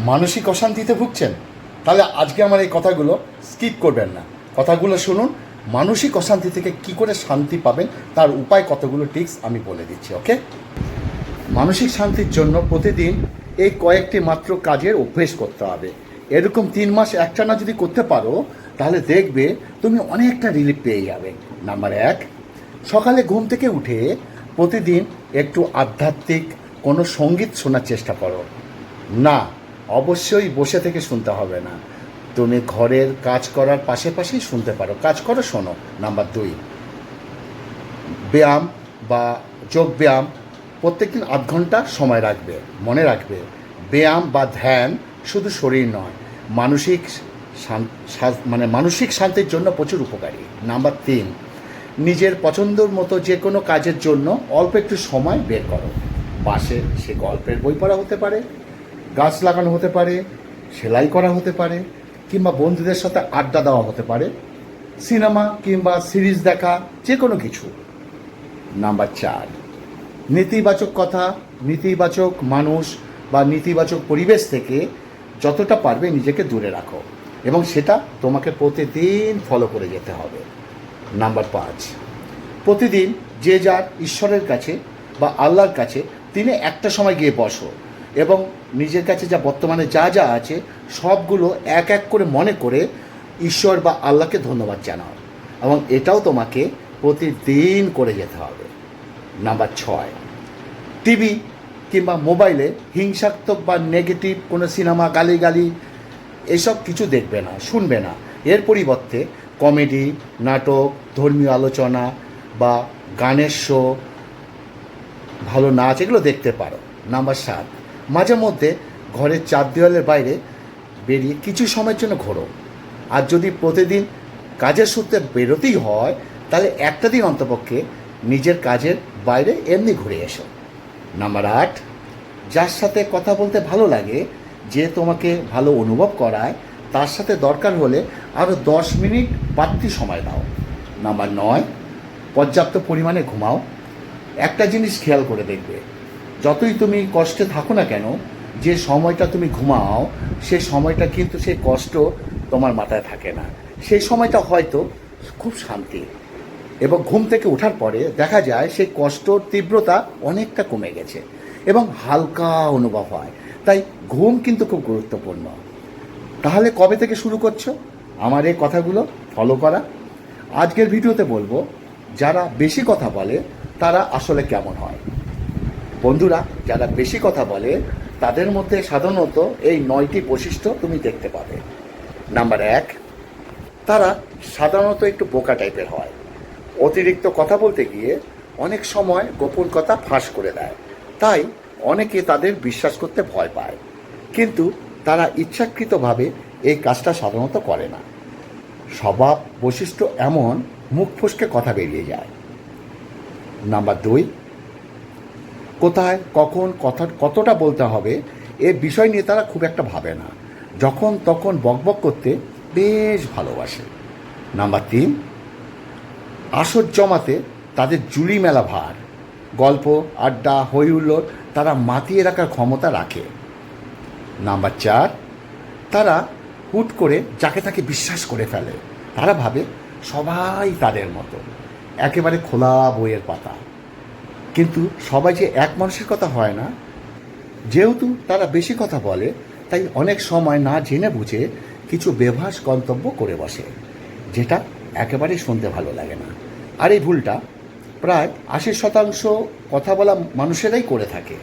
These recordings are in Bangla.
মানসিক অশান্তিতে ভুগছেন? তাহলে আজকে আমার এই কথাগুলো স্কিপ করবেন না, কথাগুলো শুনুন। মানসিক অশান্তি থেকে কি করে শান্তি পাবেন তার উপায় কতগুলো টিপস আমি বলে দিচ্ছি, ওকে? মানসিক শান্তির জন্য প্রতিদিন এই কয়েকটি মাত্র কাজের অভ্যেস করতে হবে। এরকম 3 মাস একটানা যদি করতে পারো তাহলে দেখবে তুমি অনেকটা রিলিফ পেয়ে যাবে। নাম্বার 1, সকালে ঘুম থেকে উঠে প্রতিদিন একটু আধ্যাত্মিক কোনো সঙ্গীত শোনার চেষ্টা করো। না, অবশ্যই বসে থেকে শুনতে হবে না, তুমি ঘরের কাজ করার পাশাপাশি শুনতে পারো, কাজ করো, শোনো। নাম্বার 2, ব্যায়াম বা যোগ ব্যায়াম প্রত্যেকদিন 8 ঘন্টা সময় রাখবে। মনে রাখবে, ব্যায়াম বা ধ্যান শুধু শরীর নয়, মানসিক মানসিক শান্তির জন্য প্রচুর উপকারী। নাম্বার 3, নিজের পছন্দর মতো যে কোনো কাজের জন্য অল্প একটু সময় বের করো। পাশে সে গল্পের বই পড়া হতে পারে, গাছ লাগানো হতে পারে, সেলাই করা হতে পারে, কিংবা বন্ধুদের সাথে আড্ডা দেওয়া হতে পারে, সিনেমা কিংবা সিরিজ দেখা, যে কোনো কিছু। নাম্বার 4, নেতিবাচক কথা, নেতিবাচক মানুষ বা নেতিবাচক পরিবেশ থেকে যতটা পারবে নিজেকে দূরে রাখো, এবং সেটা তোমাকে প্রতিদিন ফলো করে যেতে হবে। নাম্বার 5, প্রতিদিন যে যার ঈশ্বরের কাছে বা আল্লাহর কাছে দিনে একটা সময় গিয়ে বসো এবং নিজের কাছে যা বর্তমানে যা যা আছে সবগুলো এক এক করে মনে করে ঈশ্বর বা আল্লাহকে ধন্যবাদ জানাও, এবং এটাও তোমাকে প্রতিদিন করে যেতে হবে। নাম্বার 6, টিভি কিংবা মোবাইলে হিংসাত্মক বা নেগেটিভ কোনো সিনেমা, গালিগালি এসব কিছু দেখবে না, শুনবে না। এর পরিবর্তে কমেডি, নাটক, ধর্মীয় আলোচনা বা গানের শো, ভালো নাচ, এগুলো দেখতে পারো। নাম্বার 7, মাঝে মধ্যে ঘরের 4 দেওয়ালের বাইরে বেরিয়ে কিছু সময়ের জন্য ঘোরো। আর যদি প্রতিদিন কাজের সূত্রে বেরোতেই হয় তাহলে একটা দিন অন্তপক্ষে নিজের কাজের বাইরে এমনি ঘুরে এসো। নাম্বার 8, যার সাথে কথা বলতে ভালো লাগে, যে তোমাকে ভালো অনুভব করায়, তার সাথে দরকার হলে আরও 10 মিনিট বাড়তি সময় দাও। নাম্বার 9, পর্যাপ্ত পরিমাণে ঘুমাও। একটা জিনিস খেয়াল করে দেখবে, যতই তুমি কষ্টে থাকো না কেন, যে সময়টা তুমি ঘুমাও সে সময়টা কিন্তু সেই কষ্ট তোমার মাথায় থাকে না, সেই সময়টা হয়তো খুব শান্তি, এবং ঘুম থেকে ওঠার পরে দেখা যায় সেই কষ্টর তীব্রতা অনেকটা কমে গেছে এবং হালকা অনুভব হয়। তাই ঘুম কিন্তু খুব গুরুত্বপূর্ণ। তাহলে কবে থেকে শুরু করছো আমার এই কথাগুলো ফলো করা? আজকের ভিডিওতে বলবো যারা বেশি কথা বলে তারা আসলে কেমন হয়। বন্ধুরা, যারা বেশি কথা বলে তাদের মধ্যে সাধারণত এই 9টি বৈশিষ্ট্য তুমি দেখতে পাবে। নাম্বার 1, তারা সাধারণত একটু বোকা টাইপের হয়। অতিরিক্ত কথা বলতে গিয়ে অনেক সময় গোপন কথা ফাঁস করে দেয়, তাই অনেকে তাদের বিশ্বাস করতে ভয় পায়, কিন্তু তারা ইচ্ছাকৃতভাবে এই কাজটা সাধারণত করে না। স্বভাব বৈশিষ্ট্য এমন, মুখ ফসকে কথা বেরিয়ে যায়। নাম্বার 2, কোথায় কখন কতটা বলতে হবে এ বিষয় নিয়ে তারা খুব একটা ভাবে না, যখন তখন বকবক করতে বেশ ভালোবাসে। নাম্বার 3, আসর জমাতে তাদের জুড়ি মেলা ভার, গল্প, আড্ডা, হই হুল্লোড় তারা মাতিয়ে রাখার ক্ষমতা রাখে। নাম্বার 4, তারা হুট করে যাকে তাকে বিশ্বাস করে ফেলে। তারা ভাবে সবাই তাদের মতো, একেবারে খোলা বইয়ের পাতা। কিন্তু সবাই যে এক মানুষের কথা হয় না। যেহেতু তারা বেশি কথা বলে, তাই অনেক সময় না জেনে বুঝে কিছু বেভাস গন্তব্য করে বসে, যেটা একেবারেই শুনতে ভালো লাগে না। আর এই ভুলটা প্রায় 80% কথা বলা মানুষেরাই করে থাকে।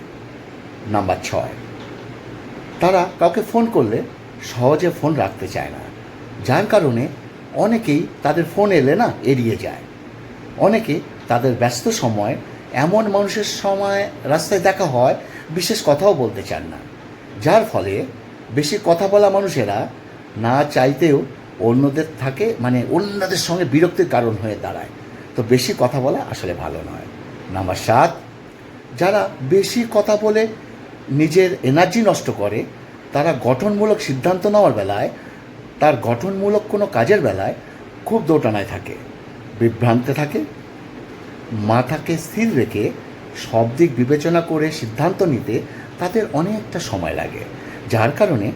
নাম্বার 6, তারা কাউকে ফোন করলে সহজে ফোন রাখতে চায় না, যার কারণে অনেকেই তাদের ফোন এলে না এড়িয়ে যায়। অনেকে তাদের ব্যস্ত সময় এমন মানুষের সময় রাস্তায় দেখা হয় বিশেষ কথাও বলতে চান না, যার ফলে বেশি কথা বলা মানুষেরা না চাইতেও অন্যদের সঙ্গে বিরক্তির কারণ হয়ে দাঁড়ায়। তো বেশি কথা বলা আসলে ভালো নয়। নাম্বার 7, যারা বেশি কথা বলে নিজের এনার্জি নষ্ট করে, তারা গঠনমূলক সিদ্ধান্ত নেওয়ার বেলায়, তার গঠনমূলক কোনো কাজের বেলায় খুব দোটানায় থাকে, বিভ্রান্তে থাকে। মাথাকে স্থির রেখে সব দিক বিবেচনা করে সিদ্ধান্ত নিতে তাদের অনেকটা সময় লাগে। যার কারণে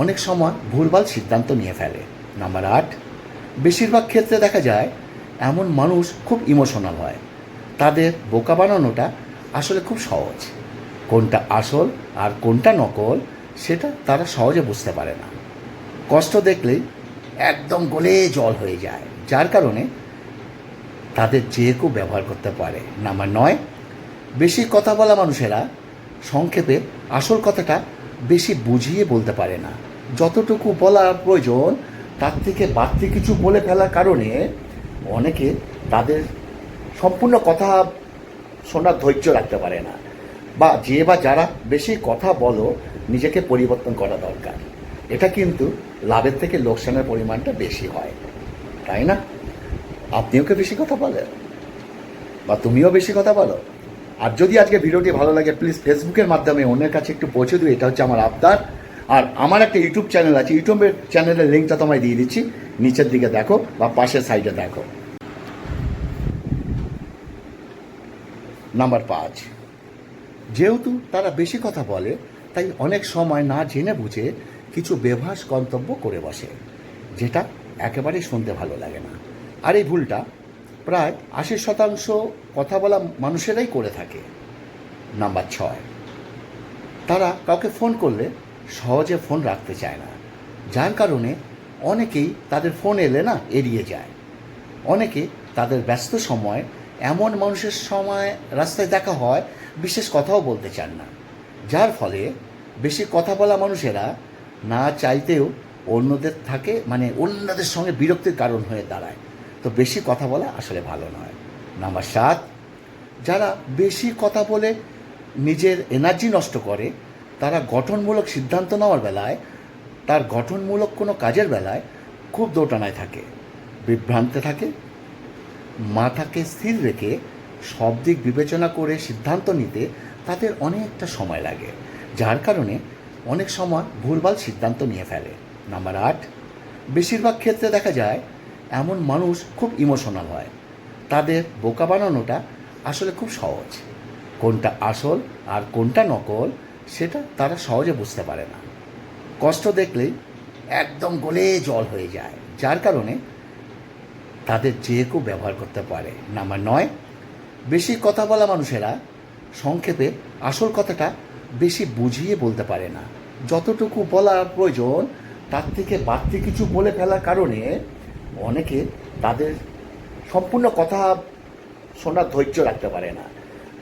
অনেক সময় ভুলভাল সিদ্ধান্ত নিয়ে ফেলে। নাম্বার 8, বেশিরভাগ ক্ষেত্রে দেখা যায় এমন মানুষ খুব ইমোশনাল হয়। তাদের বোকা বানানোটা আসলে খুব সহজ। কোনটা আসল আর কোনটা নকল সেটা তারা সহজে বুঝতে পারে না। কষ্ট দেখলেই একদম গলে জল হয়ে যায়, যার কারণে তাদের যে কেউ ব্যবহার করতে পারে। নাম্বার 9, বেশি কথা বলা মানুষেরা সংক্ষেপে আসল কথাটা বেশি বুঝিয়ে বলতে পারে না। যতটুকু বলার প্রয়োজন তার থেকে বাড়তি কিছু বলে ফেলার কারণে অনেকে তাদের সম্পূর্ণ কথা শোনার ধৈর্য রাখতে পারে না। বা যারা বেশি কথা বলো নিজেকে পরিবর্তন করা দরকার। এটা কিন্তু লাভের থেকে লোকসানের পরিমাণটা বেশি হয়, তাই না? আপনিও কি বেশি কথা বলেন, বা তুমিও বেশি কথা বলো? আর যদি আজকে ভিডিওটি ভালো লাগে প্লিজ ফেসবুকের মাধ্যমে অন্যের কাছে একটু পৌঁছে দিও, এটা হচ্ছে আমার আবদার। আর আমার একটা ইউটিউব চ্যানেল আছে, ইউটিউবের চ্যানেলের লিঙ্কটা তোমায় দিয়ে দিচ্ছি, নিচের দিকে দেখো বা পাশের সাইডে দেখো। নাম্বার 5, যেহেতু তারা বেশি কথা বলে তাই অনেক সময় না জেনে বুঝে কিছু বেভাস গন্তব্য করে বসে, যেটা একেবারেই শুনতে ভালো লাগে না। আর এই ভুলটা প্রায় 80% কথা বলা মানুষেরাই করে থাকে। নাম্বার 6, তারা কাউকে ফোন করলে সহজে ফোন রাখতে চায় না, যার কারণে অনেকেই তাদের ফোন এলে না এড়িয়ে যায়। অনেকে তাদের ব্যস্ত সময় এমন মানুষের সময় রাস্তায় দেখা হয় বিশেষ কথাও বলতে চান না, যার ফলে বেশি কথা বলা মানুষেরা না চাইতেও অন্যদের সঙ্গে বিরক্তির কারণ হয়ে দাঁড়ায়। তো বেশি কথা বলা আসলে ভালো নয়। নাম্বার 7, যারা বেশি কথা বলে নিজের এনার্জি নষ্ট করে তারা গঠনমূলক সিদ্ধান্ত নেওয়ার বেলায়, তার গঠনমূলক কোনো কাজের বেলায় খুব দোটানায় থাকে, বিভ্রান্তে থাকে। মাথাকে স্থির রেখে সব দিক বিবেচনা করে সিদ্ধান্ত নিতে তাদের অনেকটা সময় লাগে, যার কারণে অনেক সময় ভুলভাল সিদ্ধান্ত নিয়ে ফেলে। নাম্বার 8, বেশিরভাগ ক্ষেত্রে দেখা যায় এমন মানুষ খুব ইমোশনাল হয়। তাদের বোকা বানানোটা আসলে খুব সহজ। কোনটা আসল আর কোনটা নকল সেটা তারা সহজে বুঝতে পারে না। কষ্ট দেখলেই একদম গলে জল হয়ে যায়, যার কারণে তাদের যে কেউ ব্যবহার করতে পারে। নাম্বার 9, বেশি কথা বলা মানুষেরা সংক্ষেপে আসল কথাটা বেশি বুঝিয়ে বলতে পারে না। যতটুকু বলার প্রয়োজন তার থেকে বাড়তি কিছু বলে ফেলার কারণে অনেকে তাদের সম্পূর্ণ কথা শোনার ধৈর্য রাখতে পারে না।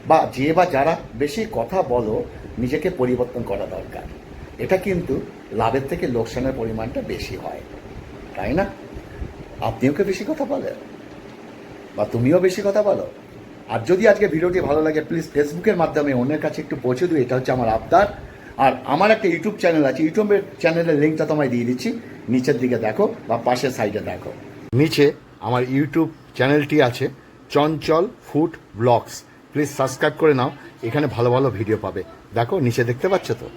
বা যারা বেশি কথা বলো নিজেকে পরিবর্তন করা দরকার। এটা কিন্তু লাভের থেকে লোকসানের পরিমাণটা বেশি হয়, তাই না? আপনিও কি বেশি কথা বলেন, বা তুমিও বেশি কথা বলো? আর যদি আজকে ভিডিওটি ভালো লাগে প্লিজ ফেসবুকের মাধ্যমে অন্যের কাছে একটু পৌঁছে দিও, এটা হচ্ছে আমার আবদার। আর আমার একটা ইউটিউব চ্যানেল আছে, ইউটিউবের চ্যানেলের লিঙ্কটা তোমায় দিয়ে দিচ্ছি, নিচের দিকে দেখো বা পাশের সাইডে দেখো। নিচে আমার ইউটিউব চ্যানেলটি আছে, চঞ্চল ফুড ব্লগস। প্লিজ সাবস্ক্রাইব করে নাও, এখানে ভালো ভালো ভিডিও পাবে। দেখো নিচে দেখতে পাচ্ছ তো।